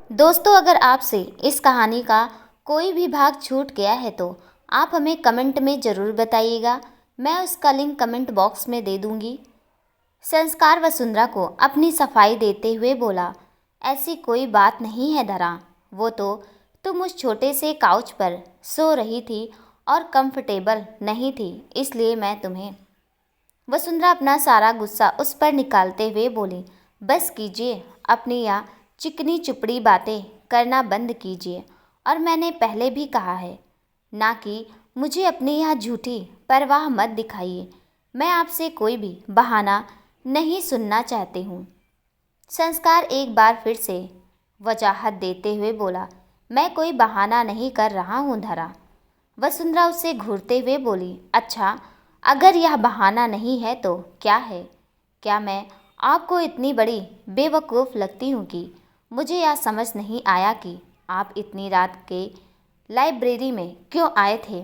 दोस्तों, अगर आपसे इस कहानी का कोई भी भाग छूट गया है तो आप हमें कमेंट में ज़रूर बताइएगा। मैं उसका लिंक कमेंट बॉक्स में दे दूंगी। संस्कार वसुंधरा को अपनी सफाई देते हुए बोला, ऐसी कोई बात नहीं है धरा। वो तो तुम उस छोटे से काउच पर सो रही थी और कंफर्टेबल नहीं थी, इसलिए मैं तुम्हें। वसुंधरा अपना सारा गुस्सा उस पर निकालते हुए बोली, बस कीजिए, अपनी या चिकनी चुपड़ी बातें करना बंद कीजिए। और मैंने पहले भी कहा है ना कि मुझे अपनी यह झूठी परवाह मत दिखाइए। मैं आपसे कोई भी बहाना नहीं सुनना चाहती हूँ। संस्कार एक बार फिर से वजाहत देते हुए बोला, मैं कोई बहाना नहीं कर रहा हूँ धरा। वसुंधरा उससे घूरते हुए बोली, अच्छा, अगर यह बहाना नहीं है तो क्या है? क्या मैं आपको इतनी बड़ी बेवकूफ़ लगती हूँ कि मुझे यह समझ नहीं आया कि आप इतनी रात के लाइब्रेरी में क्यों आए थे,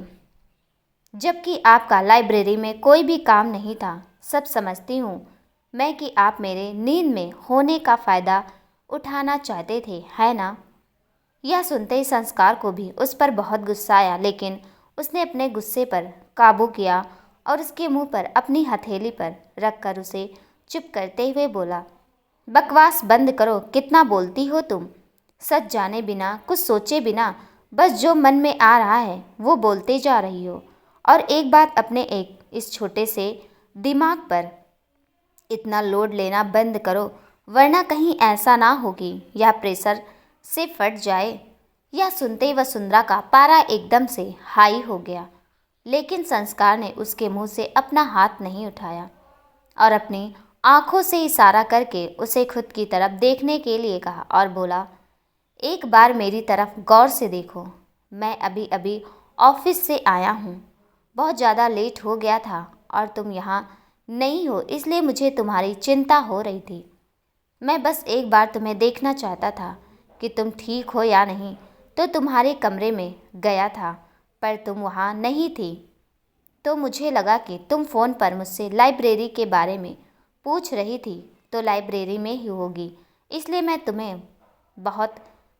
जबकि आपका लाइब्रेरी में कोई भी काम नहीं था। सब समझती हूँ मैं कि आप मेरे नींद में होने का फ़ायदा उठाना चाहते थे, है ना? यह सुनते ही संस्कार को भी उस पर बहुत गुस्सा आया, लेकिन उसने अपने गुस्से पर काबू किया और उसके मुंह पर अपनी हथेली पर रखकर उसे चुप करते हुए बोला, बकवास बंद करो, कितना बोलती हो तुम। सच जाने बिना, कुछ सोचे बिना, बस जो मन में आ रहा है वो बोलते जा रही हो। और एक बात, अपने इस छोटे से दिमाग पर इतना लोड लेना बंद करो, वरना कहीं ऐसा ना हो कि यह प्रेशर से फट जाए। यह सुनते ही वसुंधरा का पारा एकदम से हाई हो गया, लेकिन संस्कार ने उसके मुंह से अपना हाथ नहीं उठाया और अपनी आंखों से इशारा करके उसे खुद की तरफ देखने के लिए कहा और बोला, एक बार मेरी तरफ गौर से देखो। मैं अभी अभी ऑफिस से आया हूँ, बहुत ज़्यादा लेट हो गया था और तुम यहाँ नहीं हो, इसलिए मुझे तुम्हारी चिंता हो रही थी। मैं बस एक बार तुम्हें देखना चाहता था कि तुम ठीक हो या नहीं। तो तुम्हारे कमरे में गया था, पर तुम वहाँ नहीं थी, तो मुझे लगा कि तुम फ़ोन पर मुझसे लाइब्रेरी के बारे में पूछ रही थी, तो लाइब्रेरी में ही होगी, इसलिए मैं तुम्हें बहुत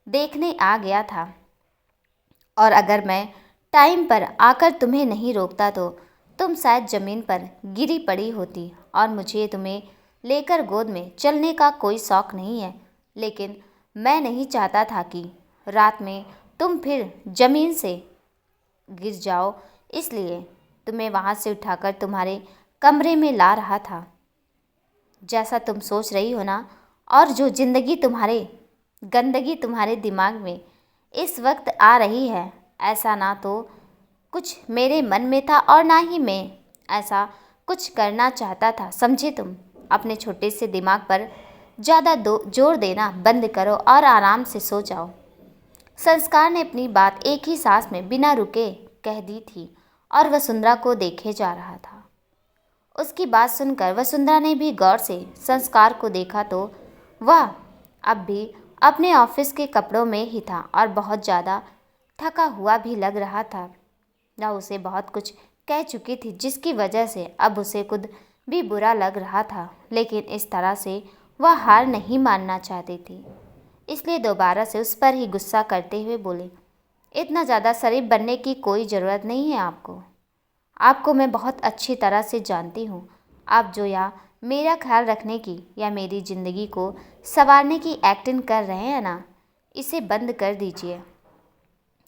देखने आ गया था। और अगर मैं टाइम पर आकर तुम्हें नहीं रोकता तो तुम शायद ज़मीन पर गिरी पड़ी होती। और मुझे तुम्हें लेकर गोद में चलने का कोई शौक़ नहीं है, लेकिन मैं नहीं चाहता था कि रात में तुम फिर ज़मीन से गिर जाओ, इसलिए तुम्हें वहाँ से उठाकर तुम्हारे कमरे में ला रहा था। जैसा तुम सोच रही हो ना, और जो गंदगी तुम्हारे दिमाग में इस वक्त आ रही है, ऐसा ना तो कुछ मेरे मन में था और ना ही मैं ऐसा कुछ करना चाहता था, समझे तुम? अपने छोटे से दिमाग पर ज़्यादा जोर देना बंद करो और आराम से सो जाओ। संस्कार ने अपनी बात एक ही सांस में बिना रुके कह दी थी और वसुंधरा को देखे जा रहा था। उसकी बात सुनकर वसुंधरा ने भी गौर से संस्कार को देखा तो वह अब भी अपने ऑफिस के कपड़ों में ही था और बहुत ज़्यादा थका हुआ भी लग रहा था। वह उसे बहुत कुछ कह चुकी थी, जिसकी वजह से अब उसे खुद भी बुरा लग रहा था, लेकिन इस तरह से वह हार नहीं मानना चाहती थी। इसलिए दोबारा से उस पर ही गुस्सा करते हुए बोले, इतना ज़्यादा शरीफ बनने की कोई ज़रूरत नहीं है आपको मैं बहुत अच्छी तरह से जानती हूँ। आप जो या मेरा ख्याल रखने की या मेरी ज़िंदगी को संवारने की एक्टिंग कर रहे हैं ना, इसे बंद कर दीजिए,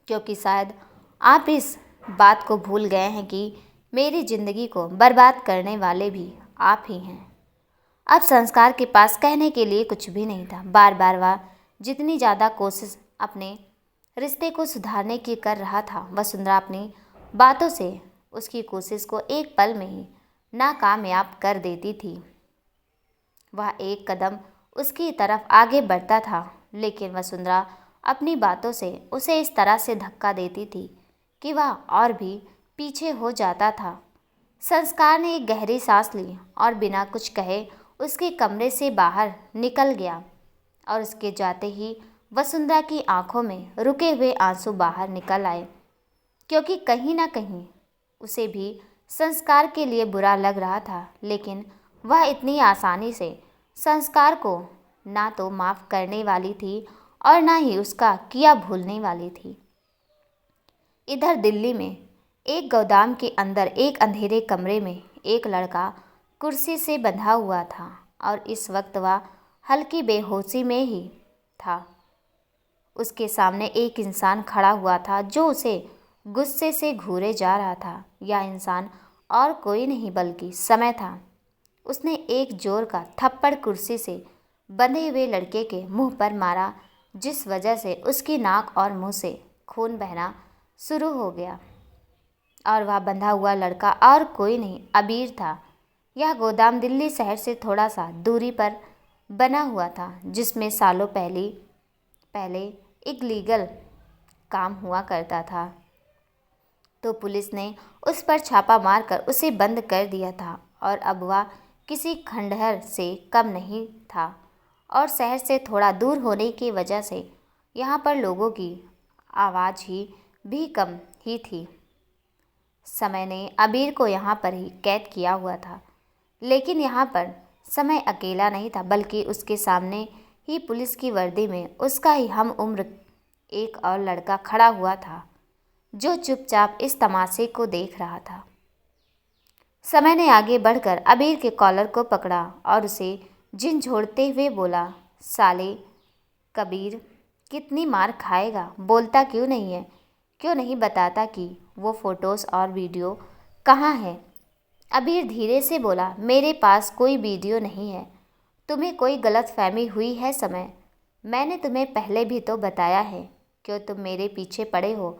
क्योंकि शायद आप इस बात को भूल गए हैं कि मेरी ज़िंदगी को बर्बाद करने वाले भी आप ही हैं। अब संस्कार के पास कहने के लिए कुछ भी नहीं था। बार बार वह जितनी ज़्यादा कोशिश अपने रिश्ते को सुधारने की कर रहा था, वसुंधरा अपनी बातों से उसकी कोशिश को एक पल में ही नाकामयाब कर देती थी। वह एक कदम उसकी तरफ आगे बढ़ता था, लेकिन वसुंधरा अपनी बातों से उसे इस तरह से धक्का देती थी कि वह और भी पीछे हो जाता था। संस्कार ने एक गहरी सांस ली और बिना कुछ कहे उसके कमरे से बाहर निकल गया और उसके जाते ही वसुंधरा की आंखों में रुके हुए आंसू बाहर निकल आए, क्योंकि कहीं ना कहीं उसे भी संस्कार के लिए बुरा लग रहा था, लेकिन वह इतनी आसानी से संस्कार को ना तो माफ़ करने वाली थी और ना ही उसका किया भूलने वाली थी। इधर दिल्ली में एक गोदाम के अंदर एक अंधेरे कमरे में एक लड़का कुर्सी से बंधा हुआ था और इस वक्त वह हल्की बेहोशी में ही था। उसके सामने एक इंसान खड़ा हुआ था जो उसे गुस्से से घूरे जा रहा था। यह इंसान और कोई नहीं बल्कि समय था। उसने एक जोर का थप्पड़ कुर्सी से बंधे हुए लड़के के मुंह पर मारा, जिस वजह से उसकी नाक और मुंह से खून बहना शुरू हो गया। और वह बंधा हुआ लड़का और कोई नहीं, अबीर था। यह गोदाम दिल्ली शहर से थोड़ा सा दूरी पर बना हुआ था, जिसमें सालों पहले एक लीगल काम हुआ करता था। तो पुलिस ने उस पर छापा मारकर उसे बंद कर दिया था और अब वह किसी खंडहर से कम नहीं था। और शहर से थोड़ा दूर होने की वजह से यहाँ पर लोगों की आवाज़ ही भी कम ही थी। समय ने अबीर को यहाँ पर ही कैद किया हुआ था, लेकिन यहाँ पर समय अकेला नहीं था, बल्कि उसके सामने ही पुलिस की वर्दी में उसका ही हम उम्र एक और लड़का खड़ा हुआ था, जो चुपचाप इस तमाशे को देख रहा था। समय ने आगे बढ़कर अबीर के कॉलर को पकड़ा और उसे झिंझोड़ते हुए बोला, साले कबीर, कितनी मार खाएगा? बोलता क्यों नहीं है? क्यों नहीं बताता कि वो फ़ोटोज़ और वीडियो कहाँ है? अबीर धीरे से बोला, मेरे पास कोई वीडियो नहीं है। तुम्हें कोई गलतफहमी हुई है समय। मैंने तुम्हें पहले भी तो बताया है। क्यों तुम मेरे पीछे पड़े हो?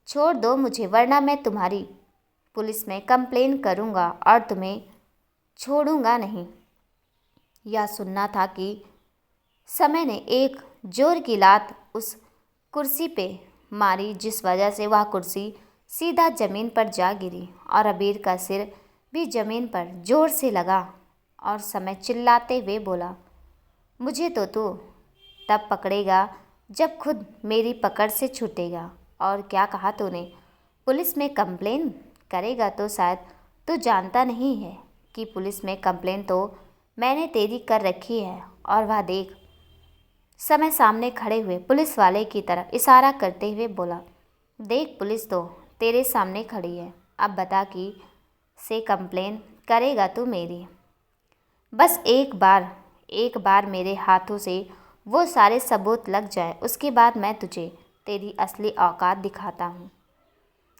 छोड़ दो मुझे, वरना मैं तुम्हारी पुलिस में कंप्लेन करूँगा और तुम्हें छोड़ूंगा नहीं। यह सुनना था कि समय ने एक जोर की लात उस कुर्सी पे मारी, जिस वजह से वह कुर्सी सीधा ज़मीन पर जा गिरी और अबीर का सिर भी ज़मीन पर जोर से लगा। और समय चिल्लाते हुए बोला, मुझे तो तू तब पकड़ेगा जब खुद मेरी पकड़ से छूटेगा। और क्या कहा तूने? पुलिस में कंप्लेन करेगा? तो शायद तू जानता नहीं है कि पुलिस में कंप्लेन तो मैंने तेरी कर रखी है। और वह देख, समय सामने खड़े हुए पुलिस वाले की तरफ इशारा करते हुए बोला, देख पुलिस तो तेरे सामने खड़ी है, अब बता कि से कंप्लेन करेगा तू मेरी? बस एक बार मेरे हाथों से वो सारे सबूत लग जाए, उसके बाद मैं तुझे तेरी असली औकात दिखाता हूँ।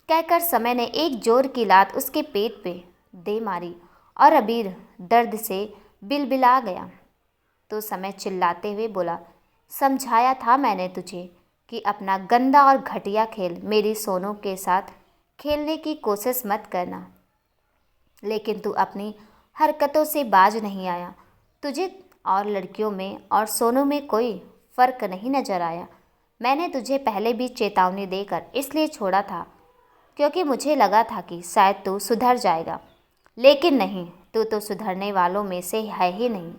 कहकर समय ने एक जोर की लात उसके पेट पे दे मारी और अबीर दर्द से बिलबिला गया। तो समय चिल्लाते हुए बोला, समझाया था मैंने तुझे कि अपना गंदा और घटिया खेल मेरी सोनू के साथ खेलने की कोशिश मत करना, लेकिन तू अपनी हरकतों से बाज नहीं आया। तुझे और लड़कियों में और सोनू में कोई फ़र्क नहीं नज़र आया। मैंने तुझे पहले भी चेतावनी देकर इसलिए छोड़ा था क्योंकि मुझे लगा था कि शायद तू सुधर जाएगा, लेकिन नहीं, तू तो सुधरने वालों में से है ही नहीं।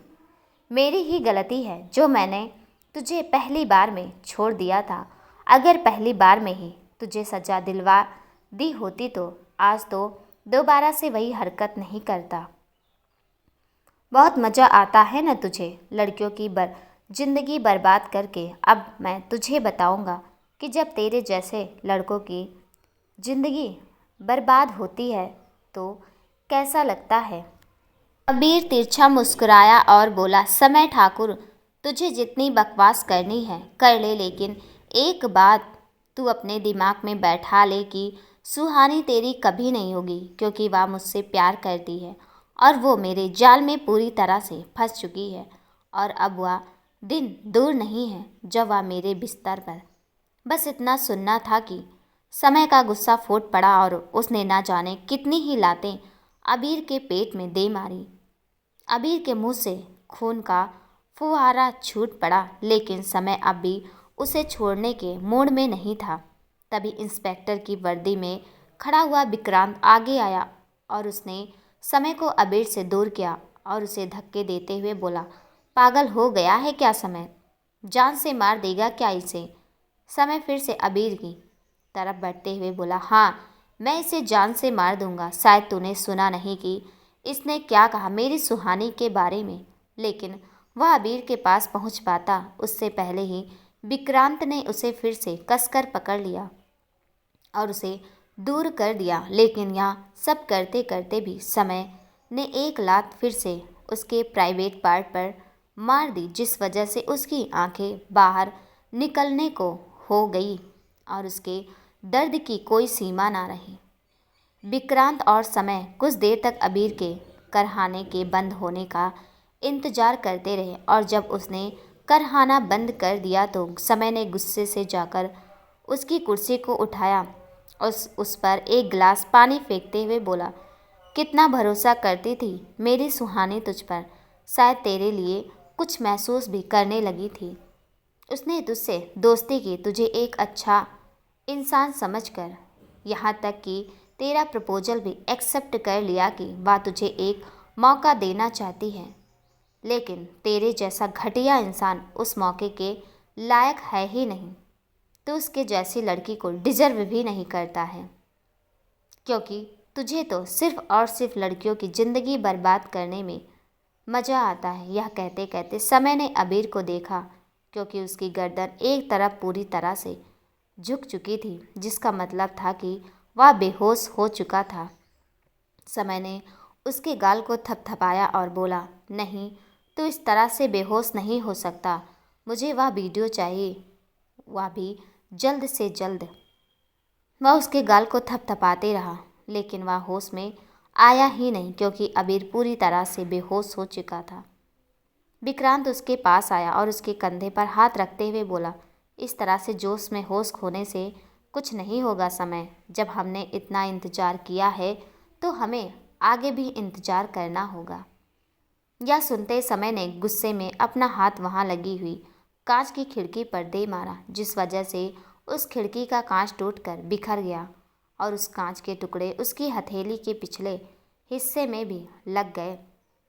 मेरी ही गलती है जो मैंने तुझे पहली बार में छोड़ दिया था। अगर पहली बार में ही तुझे सज़ा दिलवा दी होती तो आज तो दोबारा से वही हरकत नहीं करता। बहुत मज़ा आता है न तुझे लड़कियों की ज़िंदगी बर्बाद करके। अब मैं तुझे बताऊंगा कि जब तेरे जैसे लड़कों की ज़िंदगी बर्बाद होती है तो कैसा लगता है। अबीर तिरछा मुस्कुराया और बोला, समय ठाकुर, तुझे जितनी बकवास करनी है कर ले, लेकिन एक बात तू अपने दिमाग में बैठा ले कि सुहानी तेरी कभी नहीं होगी, क्योंकि वह मुझसे प्यार करती है और वो मेरे जाल में पूरी तरह से फंस चुकी है। और अब वह दिन दूर नहीं है जब वह मेरे बिस्तर पर। बस इतना सुनना था कि समय का गुस्सा फूट पड़ा और उसने ना जाने कितनी ही लातें अबीर के पेट में दे मारी। अबीर के मुंह से खून का फुहारा छूट पड़ा, लेकिन समय अब भी उसे छोड़ने के मूड में नहीं था। तभी इंस्पेक्टर की वर्दी में खड़ा हुआ विक्रांत आगे आया और उसने समय को अबीर से दूर किया और उसे धक्के देते हुए बोला, पागल हो गया है क्या समय? जान से मार देगा क्या इसे? समय फिर से अबीर की तरफ बढ़ते हुए बोला, हाँ, मैं इसे जान से मार दूंगा। शायद तूने सुना नहीं कि इसने क्या कहा मेरी सुहानी के बारे में, लेकिन वह अबीर के पास पहुंच पाता उससे पहले ही विक्रांत ने उसे फिर से कसकर पकड़ लिया और उसे दूर कर दिया, लेकिन यह सब करते करते भी समय ने एक लात फिर से उसके प्राइवेट पार्ट पर मार दी, जिस वजह से उसकी आंखें बाहर निकलने को हो गई और उसके दर्द की कोई सीमा ना रही। विक्रांत और समय कुछ देर तक अबीर के करहाने के बंद होने का इंतजार करते रहे और जब उसने करहाना बंद कर दिया तो समय ने गुस्से से जाकर उसकी कुर्सी को उठाया, उस पर एक गिलास पानी फेंकते हुए बोला, कितना भरोसा करती थी मेरी सुहानी तुझ पर, शायद तेरे लिए कुछ महसूस भी करने लगी थी। उसने तुझसे दोस्ती की, तुझे एक अच्छा इंसान समझकर, यहाँ तक कि तेरा प्रपोजल भी एक्सेप्ट कर लिया कि वह तुझे एक मौका देना चाहती है, लेकिन तेरे जैसा घटिया इंसान उस मौके के लायक है ही नहीं। तो उसके जैसी लड़की को डिजर्व भी नहीं करता है, क्योंकि तुझे तो सिर्फ और सिर्फ लड़कियों की ज़िंदगी बर्बाद करने में मज़ा आता है। यह कहते कहते समय ने अबीर को देखा, क्योंकि उसकी गर्दन एक तरफ पूरी तरह से झुक चुकी थी, जिसका मतलब था कि वह बेहोश हो चुका था। समय ने उसके गाल को थपथपाया और बोला, नहीं, तू इस तरह से बेहोश नहीं हो सकता, मुझे वह वीडियो चाहिए, वह भी जल्द से जल्द। वह उसके गाल को थपथपाते रहा, लेकिन वह होश में आया ही नहीं, क्योंकि अबीर पूरी तरह से बेहोश हो चुका था। विक्रांत उसके पास आया और उसके कंधे पर हाथ रखते हुए बोला, इस तरह से जोश में होश खोने से कुछ नहीं होगा समय। जब हमने इतना इंतजार किया है तो हमें आगे भी इंतजार करना होगा। यह सुनते समय ने गुस्से में अपना हाथ वहां लगी हुई कांच की खिड़की पर दे मारा, जिस वजह से उस खिड़की का कांच टूटकर बिखर गया और उस कांच के टुकड़े उसकी हथेली के पिछले हिस्से में भी लग गए।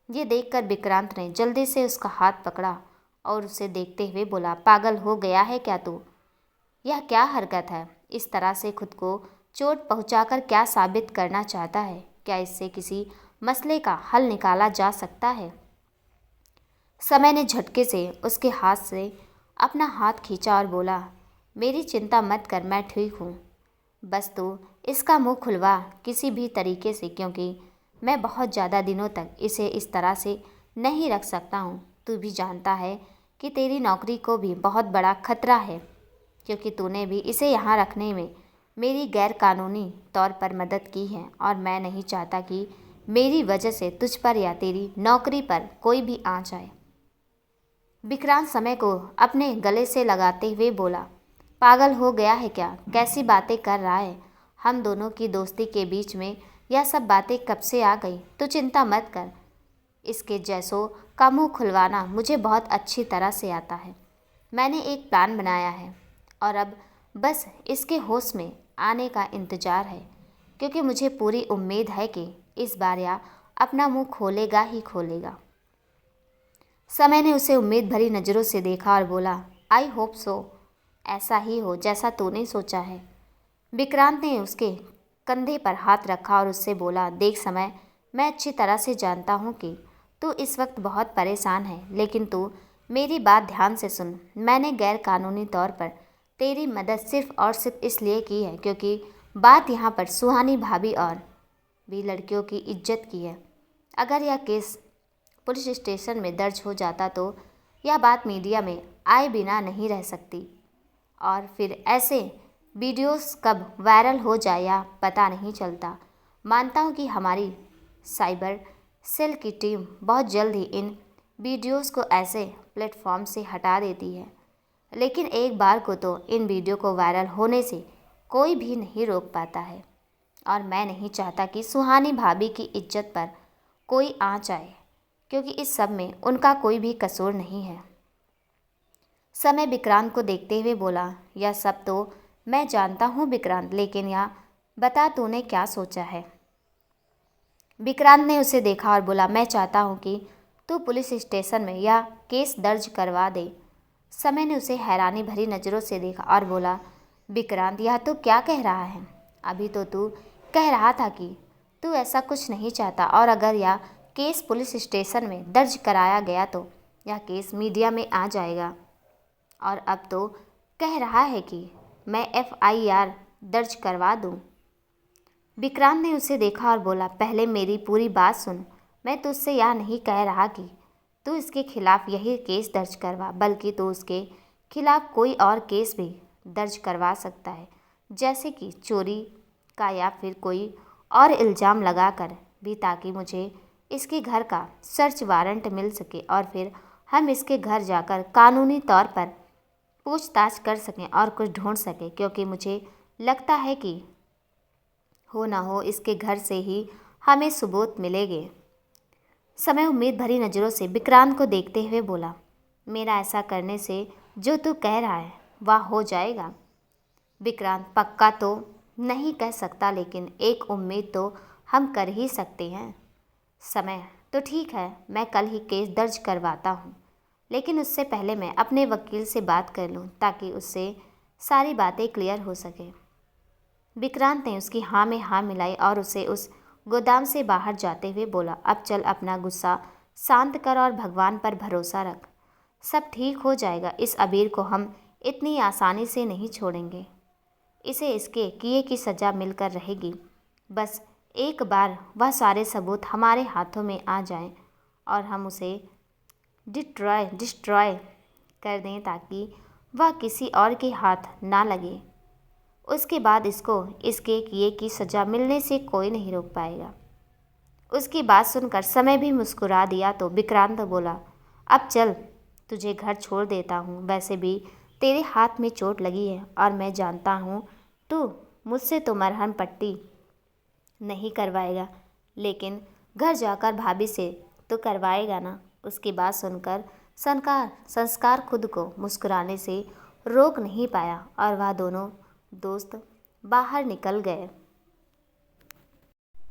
ये देखकर विक्रांत ने जल्दी से उसका हाथ पकड़ा और उसे देखते हुए बोला, पागल हो गया है क्या तू? यह क्या हरकत है? इस तरह से खुद को चोट पहुंचाकर क्या साबित करना चाहता है? क्या इससे किसी मसले का हल निकाला जा सकता है? समय ने झटके से उसके हाथ से अपना हाथ खींचा और बोला, मेरी चिंता मत कर, मैं ठीक हूँ। बस तू इसका मुंह खुलवा किसी भी तरीके से, क्योंकि मैं बहुत ज़्यादा दिनों तक इसे इस तरह से नहीं रख सकता हूँ। तू भी जानता है कि तेरी नौकरी को भी बहुत बड़ा खतरा है, क्योंकि तूने भी इसे यहाँ रखने में मेरी गैर कानूनी तौर पर मदद की है और मैं नहीं चाहता कि मेरी वजह से तुझ पर या तेरी नौकरी पर कोई भी आँच आए। विक्रांत समय को अपने गले से लगाते हुए बोला, पागल हो गया है क्या? कैसी बातें कर रहा है? हम दोनों की दोस्ती के बीच में यह सब बातें कब से आ गई? तो चिंता मत कर, इसके जैसों का मुँह खुलवाना मुझे बहुत अच्छी तरह से आता है। मैंने एक प्लान बनाया है और अब बस इसके होश में आने का इंतज़ार है, क्योंकि मुझे पूरी उम्मीद है कि इस बार यह अपना मुंह खोलेगा ही खोलेगा। समय ने उसे उम्मीद भरी नज़रों से देखा और बोला, आई होप सो, ऐसा ही हो जैसा तूने सोचा है। विक्रांत ने उसके कंधे पर हाथ रखा और उससे बोला, देख समय, मैं अच्छी तरह से जानता हूँ कि तू इस वक्त बहुत परेशान है, लेकिन तू मेरी बात ध्यान से सुन। मैंने गैर कानूनी तौर पर तेरी मदद सिर्फ और सिर्फ इसलिए की है क्योंकि बात यहाँ पर सुहानी भाभी और भी लड़कियों की इज्जत की है। अगर यह केस पुलिस स्टेशन में दर्ज हो जाता तो यह बात मीडिया में आए बिना नहीं रह सकती, और फिर ऐसे वीडियोस कब वायरल हो जाए या पता नहीं चलता। मानता हूँ कि हमारी साइबर सेल की टीम बहुत जल्द ही इन वीडियोस को ऐसे प्लेटफॉर्म से हटा देती है, लेकिन एक बार को तो इन वीडियो को वायरल होने से कोई भी नहीं रोक पाता है, और मैं नहीं चाहता कि सुहानी भाभी की इज्जत पर कोई आँच आए, क्योंकि इस सब में उनका कोई भी कसूर नहीं है। समय विक्रांत को देखते हुए बोला, यह सब तो मैं जानता हूँ विक्रांत, लेकिन यह बता तूने क्या सोचा है? विक्रांत ने उसे देखा और बोला, मैं चाहता हूँ कि तू पुलिस स्टेशन में यह केस दर्ज करवा दे। समय ने उसे हैरानी भरी नज़रों से देखा और बोला, विक्रांत, यह तो क्या कह रहा है? अभी तो तू कह रहा था कि तू ऐसा कुछ नहीं चाहता, और अगर यह केस पुलिस स्टेशन में दर्ज कराया गया तो यह केस मीडिया में आ जाएगा, और अब तो कह रहा है कि मैं FIR दर्ज करवा दूं। विक्रांत ने उसे देखा और बोला, पहले मेरी पूरी बात सुन। मैं तुझसे यह नहीं कह रहा कि तू इसके खिलाफ यही केस दर्ज करवा, बल्कि तू उसके खिलाफ कोई और केस भी दर्ज करवा सकता है, जैसे कि चोरी का या फिर कोई और इल्ज़ाम लगाकर भी, ताकि मुझे इसके घर का सर्च वारंट मिल सके और फिर हम इसके घर जाकर कानूनी तौर पर पूछताछ कर सकें और कुछ ढूंढ सकें, क्योंकि मुझे लगता है कि हो ना हो इसके घर से ही हमें सबूत मिलेंगे। समय उम्मीद भरी नज़रों से विक्रांत को देखते हुए बोला, मेरा ऐसा करने से जो तू कह रहा है वह हो जाएगा। विक्रांत पक्का तो नहीं कह सकता, लेकिन एक उम्मीद तो हम कर ही सकते हैं। समय तो ठीक है, मैं कल ही केस दर्ज करवाता हूँ, लेकिन उससे पहले मैं अपने वकील से बात कर लूँ ताकि उससे सारी बातें क्लियर हो सके। विक्रांत ने उसकी हाँ में हाँ मिलाई और उसे उस गोदाम से बाहर जाते हुए बोला, अब चल अपना गुस्सा शांत कर और भगवान पर भरोसा रख, सब ठीक हो जाएगा। इस अबीर को हम इतनी आसानी से नहीं छोड़ेंगे, इसे इसके किए की सज़ा मिलकर रहेगी। बस एक बार वह सारे सबूत हमारे हाथों में आ जाएं और हम उसे डिस्ट्रॉय कर दें ताकि वह किसी और के हाथ ना लगे। उसके बाद इसको इसके किए की सज़ा मिलने से कोई नहीं रोक पाएगा। उसकी बात सुनकर समय भी मुस्कुरा दिया तो विक्रांत बोला, अब चल तुझे घर छोड़ देता हूँ। वैसे भी तेरे हाथ में चोट लगी है और मैं जानता हूँ तू मुझसे तो मरहम पट्टी नहीं करवाएगा, लेकिन घर जाकर भाभी से तो करवाएगा ना। उसकी बात सुनकर संस्कार खुद को मुस्कुराने से रोक नहीं पाया और वह दोनों दोस्त बाहर निकल गए।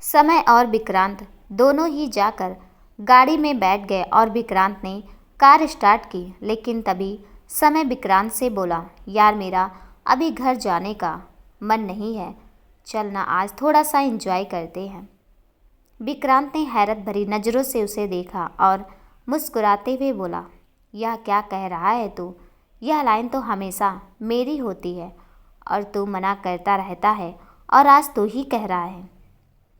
समय और विक्रांत दोनों ही जाकर गाड़ी में बैठ गए और विक्रांत ने कार स्टार्ट की, लेकिन तभी समय विक्रांत से बोला, यार मेरा अभी घर जाने का मन नहीं है, चल ना आज थोड़ा सा एंजॉय करते हैं। विक्रांत ने हैरत भरी नज़रों से उसे देखा और मुस्कुराते हुए बोला, यह क्या कह रहा है तू? यह लाइन तो हमेशा मेरी होती है और तू मना करता रहता है और आज तू ही कह रहा है।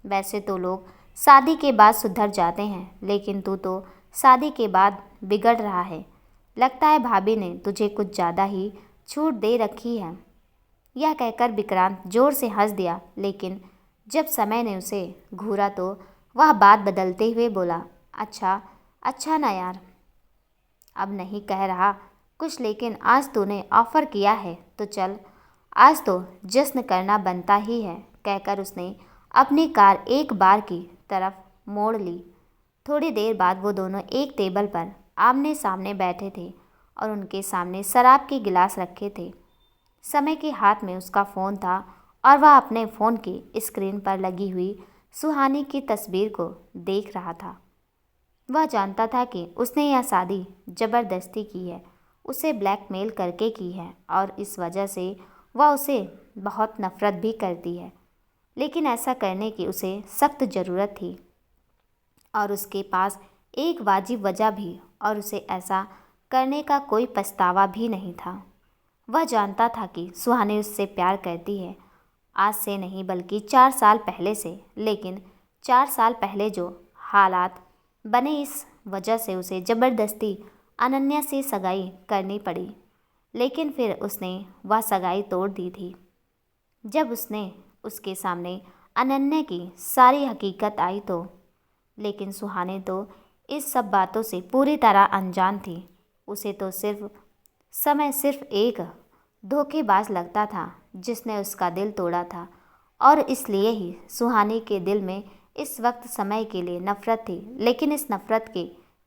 वैसे तो लोग शादी के बाद सुधर जाते हैं, लेकिन तू तो शादी के बाद बिगड़ रहा है। लगता है भाभी ने तुझे कुछ ज़्यादा ही छूट दे रखी है। यह कहकर विक्रांत ज़ोर से हंस दिया, लेकिन जब समय ने उसे घूरा तो वह बात बदलते हुए बोला, अच्छा ना यार, अब नहीं कह रहा कुछ, लेकिन आज तूने ऑफ़र किया है तो चल, आज तो जश्न करना बनता ही है। कहकर उसने अपनी कार एक बार की तरफ मोड़ ली। थोड़ी देर बाद वो दोनों एक टेबल पर आमने सामने बैठे थे और उनके सामने शराब के गिलास रखे थे। समय के हाथ में उसका फ़ोन था और वह अपने फ़ोन की स्क्रीन पर लगी हुई सुहानी की तस्वीर को देख रहा था। वह जानता था कि उसने यह शादी ज़बरदस्ती की है, उसे ब्लैकमेल करके की है और इस वजह से वह उसे बहुत नफ़रत भी करती है, लेकिन ऐसा करने की उसे सख्त ज़रूरत थी और उसके पास एक वाजिब वजह भी, और उसे ऐसा करने का कोई पछतावा भी नहीं था। वह जानता था कि सुहानी उससे प्यार करती है, आज से नहीं बल्कि 4 साल पहले से, लेकिन 4 साल पहले जो हालात बने इस वजह से उसे ज़बरदस्ती अनन्या से सगाई करनी पड़ी। लेकिन फिर उसने वह सगाई तोड़ दी थी जब उसने उसके सामने अनन्या की सारी हकीकत आई तो। लेकिन सुहानी तो इस सब बातों से पूरी तरह अनजान थी। उसे तो समय सिर्फ एक धोखेबाज लगता था जिसने उसका दिल तोड़ा था, और इसलिए ही सुहानी के दिल में इस वक्त समय के लिए नफ़रत थी। लेकिन इस नफ़रत के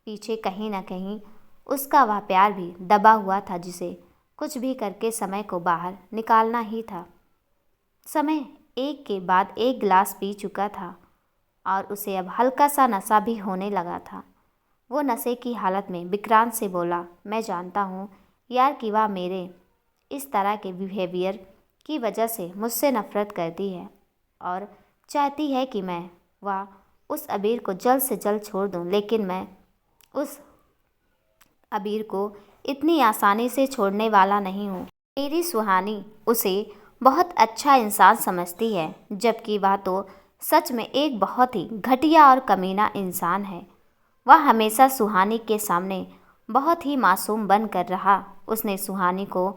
पीछे कहीं ना कहीं उसका वह प्यार भी दबा हुआ था, जिसे कुछ भी करके समय को बाहर निकालना ही था। समय एक के बाद एक गिलास पी चुका था और उसे अब हल्का सा नशा भी होने लगा था। वो नशे की हालत में विक्रांत से बोला, मैं जानता हूँ यार कि वह मेरे इस तरह के बिहेवियर की वजह से मुझसे नफ़रत करती है और चाहती है कि मैं वह उस अबीर को जल्द से जल्द छोड़ दूँ, लेकिन मैं उस अबीर को इतनी आसानी से छोड़ने वाला नहीं हूँ। मेरी सुहानी उसे बहुत अच्छा इंसान समझती है, जबकि वह तो सच में एक बहुत ही घटिया और कमीना इंसान है। वह हमेशा सुहानी के सामने बहुत ही मासूम बन कर रहा। उसने सुहानी को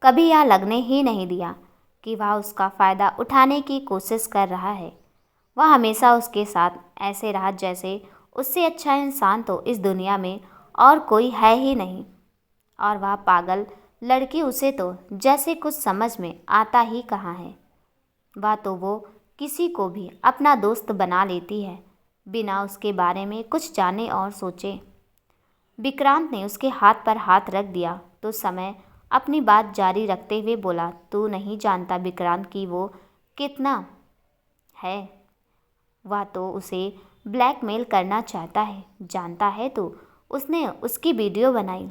कभी यह लगने ही नहीं दिया कि वह उसका फ़ायदा उठाने की कोशिश कर रहा है। वह हमेशा उसके साथ ऐसे रहा जैसे उससे अच्छा इंसान तो इस दुनिया में और कोई है ही नहीं। और वह पागल लड़की उसे तो जैसे कुछ समझ में आता ही कहाँ है। वह तो वो किसी को भी अपना दोस्त बना लेती है, बिना उसके बारे में कुछ जाने और सोचे। विक्रांत ने उसके हाथ पर हाथ रख दिया तो समय अपनी बात जारी रखते हुए बोला, तू नहीं जानता विक्रांत कि वो कितना है। वह तो उसे ब्लैकमेल करना चाहता है, जानता है तू। उसने उसकी वीडियो बनाई।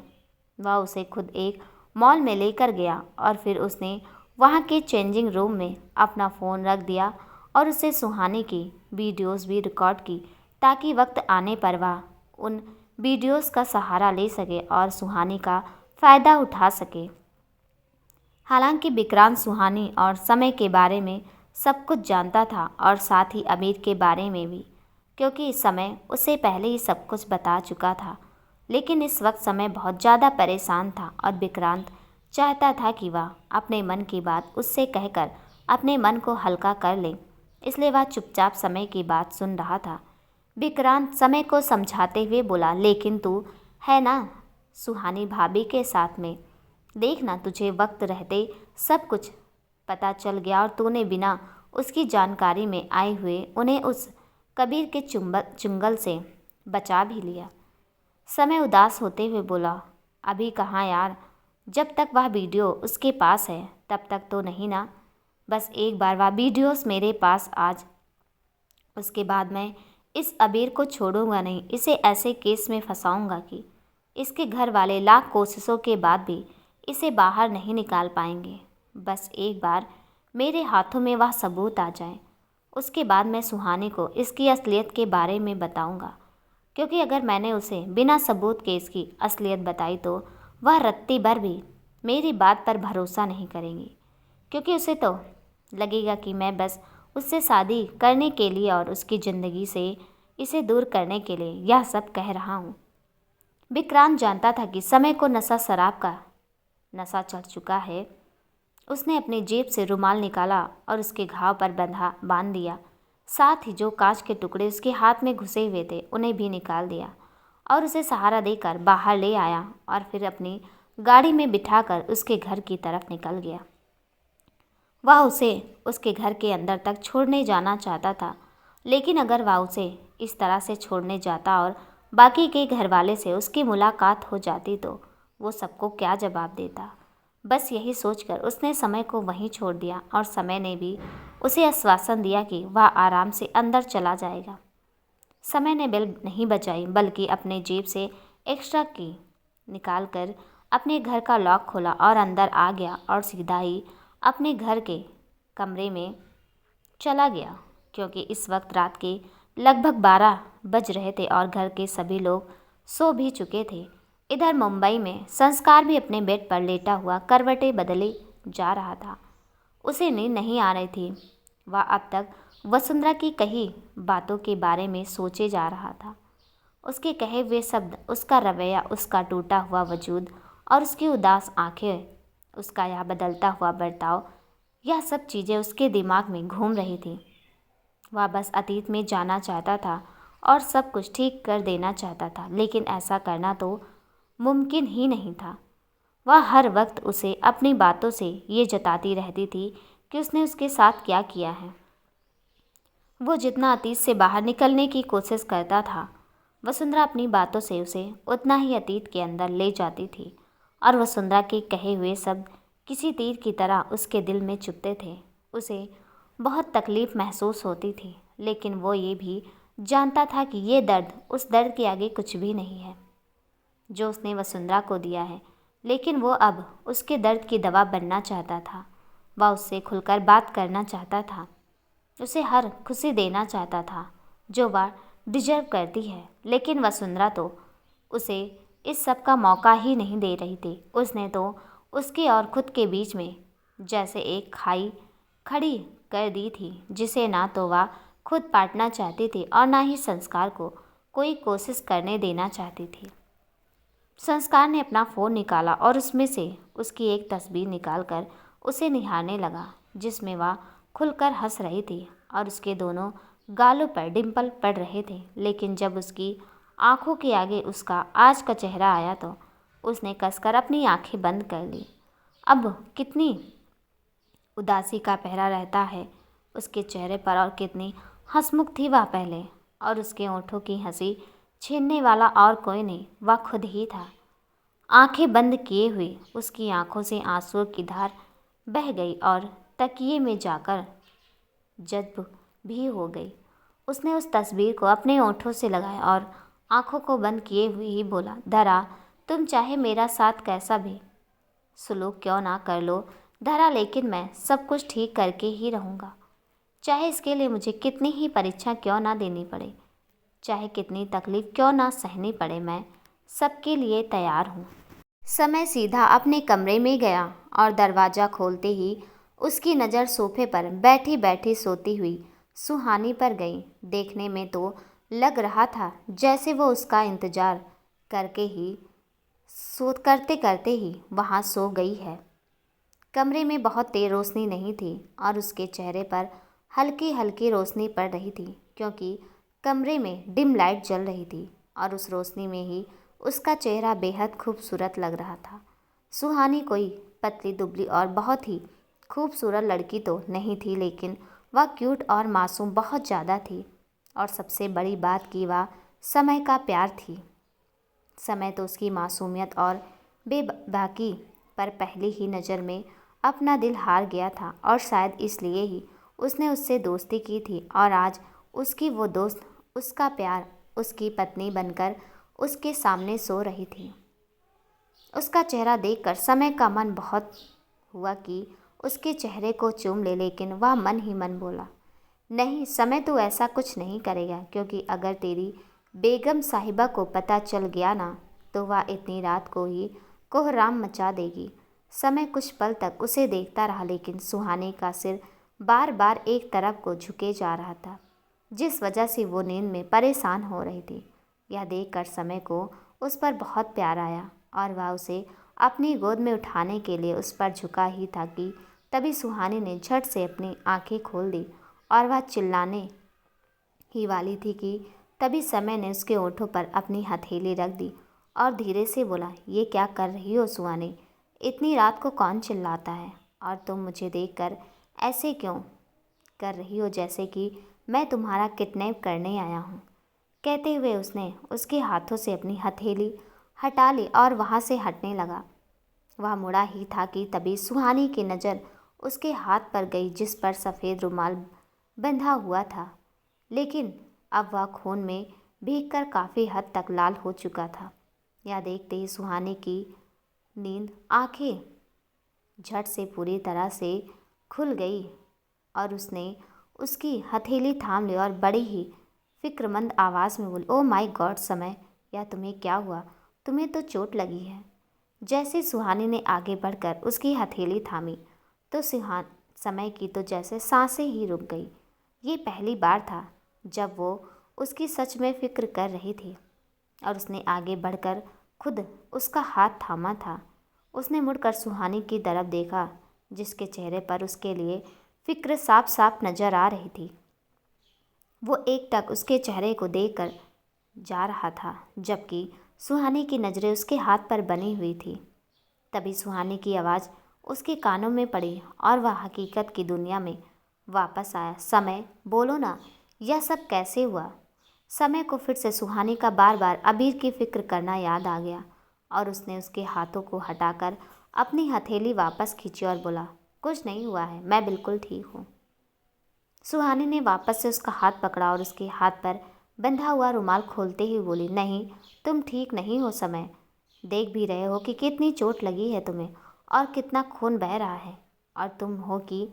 वह उसे खुद एक मॉल में लेकर गया और फिर उसने वहाँ के चेंजिंग रूम में अपना फ़ोन रख दिया और उसे सुहानी की वीडियोस भी रिकॉर्ड की, ताकि वक्त आने पर वह उन वीडियोस का सहारा ले सके और सुहानी का फ़ायदा उठा सके। हालांकि विक्रांत सुहानी और समय के बारे में सब कुछ जानता था और साथ ही अमीर के बारे में भी, क्योंकि इस समय उसे पहले ही सब कुछ बता चुका था। लेकिन इस वक्त समय बहुत ज़्यादा परेशान था और विक्रांत चाहता था कि वह अपने मन की बात उससे कहकर अपने मन को हल्का कर ले, इसलिए वह चुपचाप समय की बात सुन रहा था। विक्रांत समय को समझाते हुए बोला, लेकिन तू है ना सुहानी भाभी के साथ में, देखना तुझे वक्त रहते सब कुछ पता चल गया और तूने बिना उसकी जानकारी में आए हुए उन्हें उस कबीर के चुंगल से बचा भी लिया। समय उदास होते हुए बोला, अभी कहाँ यार, जब तक वह वीडियो उसके पास है तब तक तो नहीं ना। बस एक बार वह वीडियोस मेरे पास आज, उसके बाद मैं इस अबीर को छोड़ूंगा नहीं। इसे ऐसे केस में फंसाऊंगा कि इसके घर वाले लाख कोशिशों के बाद भी इसे बाहर नहीं निकाल पाएंगे। बस एक बार मेरे हाथों में वह सबूत आ जाए, उसके बाद मैं सुहानी को इसकी असलियत के बारे में बताऊंगा। क्योंकि अगर मैंने उसे बिना सबूत के इसकी असलियत बताई तो वह रत्ती भर भी मेरी बात पर भरोसा नहीं करेंगी, क्योंकि उसे तो लगेगा कि मैं बस उससे शादी करने के लिए और उसकी ज़िंदगी से इसे दूर करने के लिए यह सब कह रहा हूँ। विक्रांत जानता था कि समय को नशा शराब का नशा चढ़ चुका है। उसने अपनी जेब से रुमाल निकाला और उसके घाव पर बांध दिया। साथ ही जो कांच के टुकड़े उसके हाथ में घुसे हुए थे उन्हें भी निकाल दिया और उसे सहारा देकर बाहर ले आया और फिर अपनी गाड़ी में बिठाकर उसके घर की तरफ निकल गया। वह उसे उसके घर के अंदर तक छोड़ने जाना चाहता था, लेकिन अगर वह उसे इस तरह से छोड़ने जाता और बाकी के घर वाले से उसकी मुलाकात हो जाती तो वो सबको क्या जवाब देता। बस यही सोचकर उसने समय को वहीं छोड़ दिया और समय ने भी उसे आश्वासन दिया कि वह आराम से अंदर चला जाएगा। समय ने बेल नहीं बजाई, बल्कि अपने जेब से एक्स्ट्रा की निकाल कर अपने घर का लॉक खोला और अंदर आ गया और सीधा ही अपने घर के कमरे में चला गया, क्योंकि इस वक्त रात के लगभग 12 बज रहे थे और घर के सभी लोग सो भी चुके थे। इधर मुंबई में संस्कार भी अपने बेड पर लेटा हुआ करवटें बदले जा रहा था। उसे नींद नहीं आ रही थी। वह अब तक वसुंधरा की कही बातों के बारे में सोचे जा रहा था। उसके कहे हुए शब्द, उसका रवैया, उसका टूटा हुआ वजूद और उसकी उदास आंखें, उसका यह बदलता हुआ बर्ताव, यह सब चीज़ें उसके दिमाग में घूम रही थी। वह बस अतीत में जाना चाहता था और सब कुछ ठीक कर देना चाहता था, लेकिन ऐसा करना तो मुमकिन ही नहीं था। वह हर वक्त उसे अपनी बातों से ये जताती रहती थी कि उसने उसके साथ क्या किया है। वो जितना अतीत से बाहर निकलने की कोशिश करता था, वसुंधरा अपनी बातों से उसे उतना ही अतीत के अंदर ले जाती थी और वसुंधरा के कहे हुए शब्द किसी तीर की तरह उसके दिल में चुभते थे। उसे बहुत तकलीफ़ महसूस होती थी, लेकिन वो ये भी जानता था कि ये दर्द उस दर्द के आगे कुछ भी नहीं है जो उसने वसुंधरा को दिया है। लेकिन वो अब उसके दर्द की दवा बनना चाहता था। वह उससे खुलकर बात करना चाहता था, उसे हर खुशी देना चाहता था जो वह डिजर्व करती है। लेकिन वसुंधरा तो उसे इस सब का मौका ही नहीं दे रही थी। उसने तो उसके और खुद के बीच में जैसे एक खाई खड़ी कर दी थी, जिसे ना तो वह खुद पाटना चाहती थी और ना ही संस्कार को कोई कोशिश करने देना चाहती थी। संस्कार ने अपना फ़ोन निकाला और उसमें से उसकी एक तस्वीर निकालकर उसे निहारने लगा, जिसमें वह खुलकर हंस रही थी और उसके दोनों गालों पर डिंपल पड़ रहे थे। लेकिन जब उसकी आंखों के आगे उसका आज का चेहरा आया तो उसने कसकर अपनी आंखें बंद कर ली। अब कितनी उदासी का पहरा रहता है उसके चेहरे पर, और कितनी हंसमुख थी वह पहले, और उसके होठों की हंसी छीनने वाला और कोई नहीं, वह खुद ही था। आंखें बंद किए हुए उसकी आंखों से आंसुओं की धार बह गई और तकिए में जाकर जज्ब भी हो गई। उसने उस तस्वीर को अपने होठों से लगाया और आंखों को बंद किए हुए ही बोला, धरा, तुम चाहे मेरा साथ कैसा भी सुलूक क्यों ना कर लो धरा, लेकिन मैं सब कुछ ठीक करके ही रहूँगा। चाहे इसके लिए मुझे कितनी ही परीक्षा क्यों ना देनी पड़े, चाहे कितनी तकलीफ क्यों ना सहनी पड़े, मैं सबके लिए तैयार हूँ। समय सीधा अपने कमरे में गया और दरवाज़ा खोलते ही उसकी नज़र सोफे पर बैठी बैठी सोती हुई सुहानी पर गई। देखने में तो लग रहा था जैसे वो उसका इंतज़ार करते करते ही वहाँ सो गई है। कमरे में बहुत तेज रोशनी नहीं थी और उसके चेहरे पर हल्की हल्की रोशनी पड़ रही थी, क्योंकि कमरे में डिम लाइट जल रही थी और उस रोशनी में ही उसका चेहरा बेहद खूबसूरत लग रहा था। सुहानी कोई पतली दुबली और बहुत ही खूबसूरत लड़की तो नहीं थी, लेकिन वह क्यूट और मासूम बहुत ज़्यादा थी। और सबसे बड़ी बात कि वह समय का प्यार थी। समय तो उसकी मासूमियत और बेबाकी पर पहली ही नज़र में अपना दिल हार गया था, और शायद इसलिए ही उसने उससे दोस्ती की थी। और आज उसकी वो दोस्त, उसका प्यार, उसकी पत्नी बनकर उसके सामने सो रही थी। उसका चेहरा देखकर समय का मन बहुत हुआ कि उसके चेहरे को चूम ले, लेकिन वह मन ही मन बोला, नहीं समय तो ऐसा कुछ नहीं करेगा, क्योंकि अगर तेरी बेगम साहिबा को पता चल गया ना तो वह इतनी रात को ही कोहराम मचा देगी। समय कुछ पल तक उसे देखता रहा, लेकिन सुहानी का सिर बार बार एक तरफ को झुके जा रहा था, जिस वजह से वो नींद में परेशान हो रही थी। यह देखकर समय को उस पर बहुत प्यार आया और वह उसे अपनी गोद में उठाने के लिए उस पर झुका ही था कि तभी सुहानी ने झट से अपनी आंखें खोल दी और वह चिल्लाने ही वाली थी कि तभी समय ने उसके होठों पर अपनी हथेली रख दी और धीरे से बोला, ये क्या कर रही हो सुहानी? इतनी रात को कौन चिल्लाता है? और तुम मुझे देखकर ऐसे क्यों कर रही हो जैसे कि मैं तुम्हारा किडनैप करने आया हूँ? कहते हुए उसने उसके हाथों से अपनी हथेली हटा ली और वहाँ से हटने लगा। वह मुड़ा ही था कि तभी सुहानी की नज़र उसके हाथ पर गई, जिस पर सफ़ेद रुमाल बंधा हुआ था, लेकिन अब वह खून में भीगकर काफ़ी हद तक लाल हो चुका था। यह देखते ही सुहानी की नींद आंखें झट से पूरी तरह से खुल गई और उसने उसकी हथेली थाम ली और बड़ी ही फिक्रमंद आवाज़ में बोली, ओ माय गॉड समय, या तुम्हें क्या हुआ? तुम्हें तो चोट लगी है। जैसे सुहानी ने आगे बढ़कर उसकी हथेली थामी तो समय की तो जैसे सांसें ही रुक गई। ये पहली बार था जब वो उसकी सच में फ़िक्र कर रही थी और उसने आगे बढ़कर खुद उसका हाथ थामा था। उसने मुड़कर सुहानी की तरफ देखा, जिसके चेहरे पर उसके लिए फ़िक्र साफ साफ नज़र आ रही थी। वो एकटक उसके चेहरे को देखकर जा रहा था, जबकि सुहानी की नज़रें उसके हाथ पर बनी हुई थी। तभी सुहानी की आवाज़ उसके कानों में पड़ी और वह हकीकत की दुनिया में वापस आया। समय, बोलो ना, यह सब कैसे हुआ? समय को फिर से सुहानी का बार बार अबीर की फ़िक्र करना याद आ गया और उसने उसके हाथों को हटाकर अपनी हथेली वापस खींची और बोला, कुछ नहीं हुआ है, मैं बिल्कुल ठीक हूँ। सुहानी ने वापस से उसका हाथ पकड़ा और उसके हाथ पर बंधा हुआ रुमाल खोलते ही बोली, नहीं, तुम ठीक नहीं हो समय। देख भी रहे हो कि कितनी चोट लगी है तुम्हें और कितना खून बह रहा है, और तुम हो कि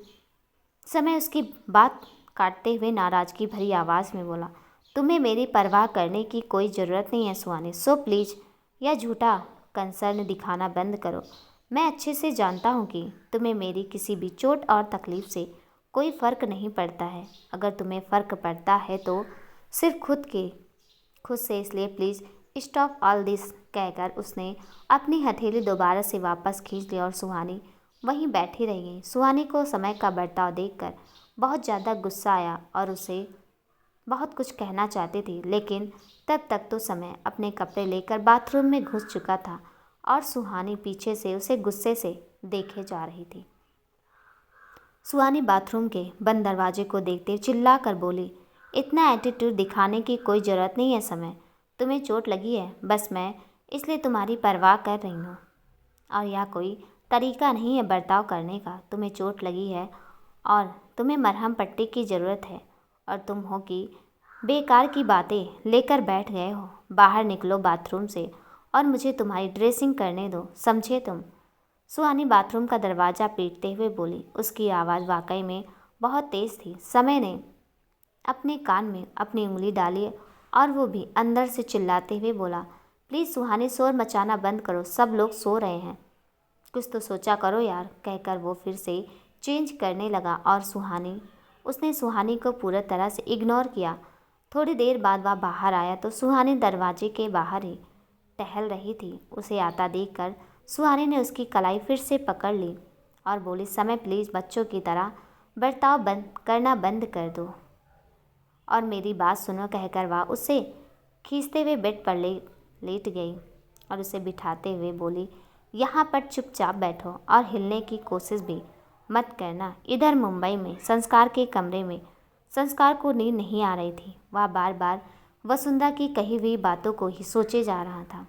समय उसकी बात काटते हुए नाराज़गी भरी आवाज़ में बोला, तुम्हें मेरी परवाह करने की कोई ज़रूरत नहीं है सुहानी, सो प्लीज़ यह झूठा कंसर्न दिखाना बंद करो। मैं अच्छे से जानता हूँ कि तुम्हें मेरी किसी भी चोट और तकलीफ से कोई फ़र्क नहीं पड़ता है। अगर तुम्हें फ़र्क पड़ता है तो सिर्फ खुद से, इसलिए प्लीज़ स्टॉप ऑल दिस, कहकर उसने अपनी हथेली दोबारा से वापस खींच ली और सुहानी वहीं बैठी रह गई। सुहानी को समय का बर्ताव देखकर बहुत ज़्यादा गुस्सा आया और उसे बहुत कुछ कहना चाहती थी, लेकिन तब तक तो समय अपने कपड़े लेकर बाथरूम में घुस चुका था और सुहानी पीछे से उसे गुस्से से देखे जा रही थी। सुहानी बाथरूम के बंद दरवाजे को देखते चिल्ला कर बोली, इतना एटीट्यूड दिखाने की कोई ज़रूरत नहीं है समय। तुम्हें चोट लगी है, बस मैं इसलिए तुम्हारी परवाह कर रही हूँ, और यह कोई तरीका नहीं है बर्ताव करने का। तुम्हें चोट लगी है और तुम्हें मरहम पट्टी की ज़रूरत है, और तुम हो कि बेकार की बातें लेकर बैठ गए हो। बाहर निकलो बाथरूम से और मुझे तुम्हारी ड्रेसिंग करने दो, समझे तुम। सुहानी बाथरूम का दरवाज़ा पीटते हुए बोली। उसकी आवाज़ वाकई में बहुत तेज़ थी। समय ने अपने कान में अपनी उंगली डाली और वो भी अंदर से चिल्लाते हुए बोला, प्लीज़ सुहानी, शोर मचाना बंद करो, सब लोग सो रहे हैं, कुछ तो सोचा करो यार, कहकर वो फिर से चेंज करने लगा और उसने सुहानी को पूरी तरह से इग्नोर किया। थोड़ी देर बाद वह बाहर आया तो सुहानी दरवाजे के बाहर ही टहल रही थी। उसे आता देखकर सुहानी ने उसकी कलाई फिर से पकड़ ली और बोली, समय प्लीज़ बच्चों की तरह बर्ताव करना बंद कर दो और मेरी बात सुनो, कहकर वह उसे खींचते हुए बेड पर लेट गई और उसे बिठाते हुए बोली, यहाँ पर चुपचाप बैठो और हिलने की कोशिश भी मत करना। इधर मुंबई में संस्कार के कमरे में संस्कार को नींद नहीं आ रही थी। वह बार बार वसुंधरा की कही हुई बातों को ही सोचे जा रहा था।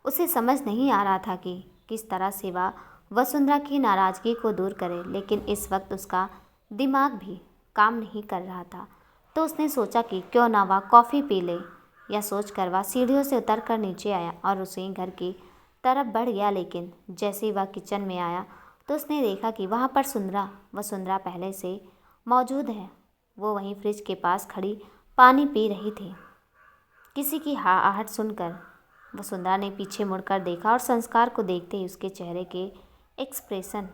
उसे समझ नहीं आ रहा था कि किस तरह से वह वसुंधरा की नाराज़गी को दूर करे, लेकिन इस वक्त उसका दिमाग भी काम नहीं कर रहा था। तो उसने सोचा कि क्यों ना वह कॉफ़ी पी ले। यह सोचकर वह सीढ़ियों से उतरकर नीचे आया और उसे घर की तरफ बढ़ गया, लेकिन जैसे ही वह किचन में आया तो उसने देखा कि वहाँ पर वसुंधरा पहले से मौजूद है। वो वहीं फ्रिज के पास खड़ी पानी पी रही थी। किसी की आहट सुनकर वसुंधरा ने पीछे मुड़कर देखा और संस्कार को देखते ही उसके चेहरे के एक्सप्रेशन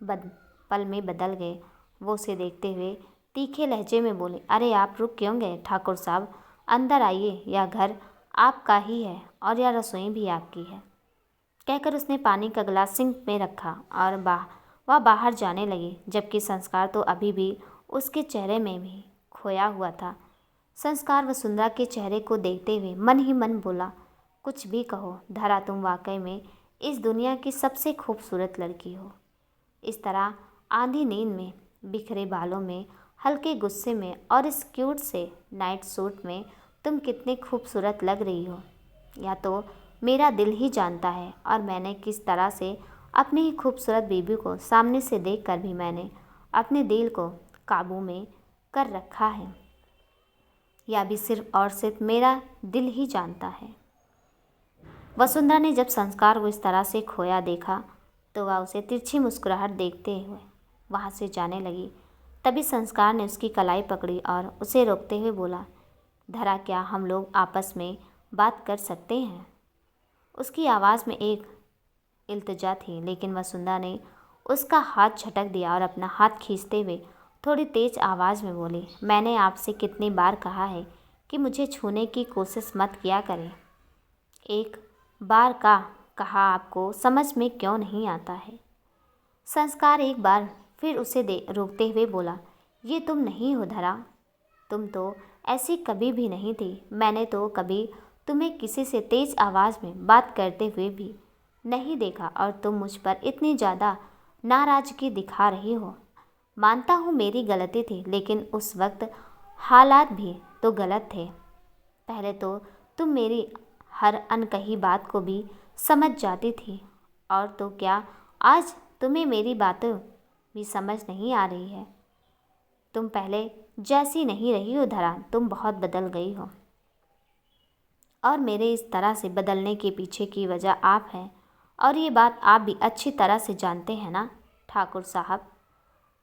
पल में बदल गए। वो उसे देखते हुए तीखे लहजे में बोले, अरे आप रुक क्यों गए ठाकुर साहब, अंदर आइए, यह घर आपका ही है और यह रसोई भी आपकी है। कहकर उसने पानी का गिलास सिंक में रखा और वह बाहर जाने लगी, जबकि संस्कार तो अभी भी उसके चेहरे में भी खोया हुआ था। संस्कार वसुंधरा के चेहरे को देखते हुए मन ही मन बोला, कुछ भी कहो धरा, तुम वाकई में इस दुनिया की सबसे खूबसूरत लड़की हो। इस तरह आंधी नींद में, बिखरे बालों में, हल्के गुस्से में और इस क्यूट से नाइट सूट में तुम कितनी खूबसूरत लग रही हो, या तो मेरा दिल ही जानता है। और मैंने किस तरह से अपनी ही खूबसूरत बेबी को सामने से देखकर भी मैंने अपने दिल को काबू में कर रखा है, या भी सिर्फ और सिर्फ मेरा दिल ही जानता है। वसुंधरा ने जब संस्कार को इस तरह से खोया देखा तो वह उसे तिरछी मुस्कुराहट देखते हुए वहाँ से जाने लगी। तभी संस्कार ने उसकी कलाई पकड़ी और उसे रोकते हुए बोला, धरा, क्या हम लोग आपस में बात कर सकते हैं। उसकी आवाज़ में एक इल्तिजा थी, लेकिन वसुंधरा ने उसका हाथ झटक दिया और अपना हाथ खींचते हुए थोड़ी तेज़ आवाज़ में बोली, मैंने आपसे कितनी बार कहा है कि मुझे छूने की कोशिश मत किया करें। एक बार का कहा आपको समझ में क्यों नहीं आता है। संस्कार एक बार फिर उसे रोकते हुए बोला, ये तुम नहीं हो धरा, तुम तो ऐसी कभी भी नहीं थी। मैंने तो कभी तुम्हें किसी से तेज़ आवाज़ में बात करते हुए भी नहीं देखा और तुम मुझ पर इतनी ज़्यादा नाराज़गी दिखा रही हो। मानता हूँ मेरी गलती थी, लेकिन उस वक्त हालात भी तो गलत थे। पहले तो तुम मेरी हर अनकही बात को भी समझ जाती थी, और तो क्या आज तुम्हें मेरी बातें भी समझ नहीं आ रही है। तुम पहले जैसी नहीं रही हो धरा, तुम बहुत बदल गई हो, और मेरे इस तरह से बदलने के पीछे की वजह आप हैं, और ये बात आप भी अच्छी तरह से जानते हैं ना ठाकुर साहब।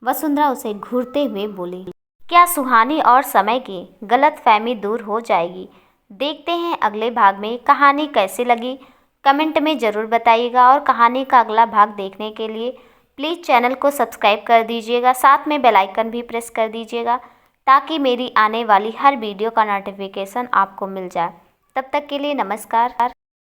वसुंधरा उसे घूरते हुए बोली, क्या सुहानी और समय की गलतफहमी दूर हो जाएगी। देखते हैं अगले भाग में कहानी कैसी लगी। कमेंट में ज़रूर बताइएगा और कहानी का अगला भाग देखने के लिए प्लीज़ चैनल को सब्सक्राइब कर दीजिएगा, साथ में बेल आइकन भी प्रेस कर दीजिएगा ताकि मेरी आने वाली हर वीडियो का नोटिफिकेशन आपको मिल जाए। तब तक के लिए नमस्कार।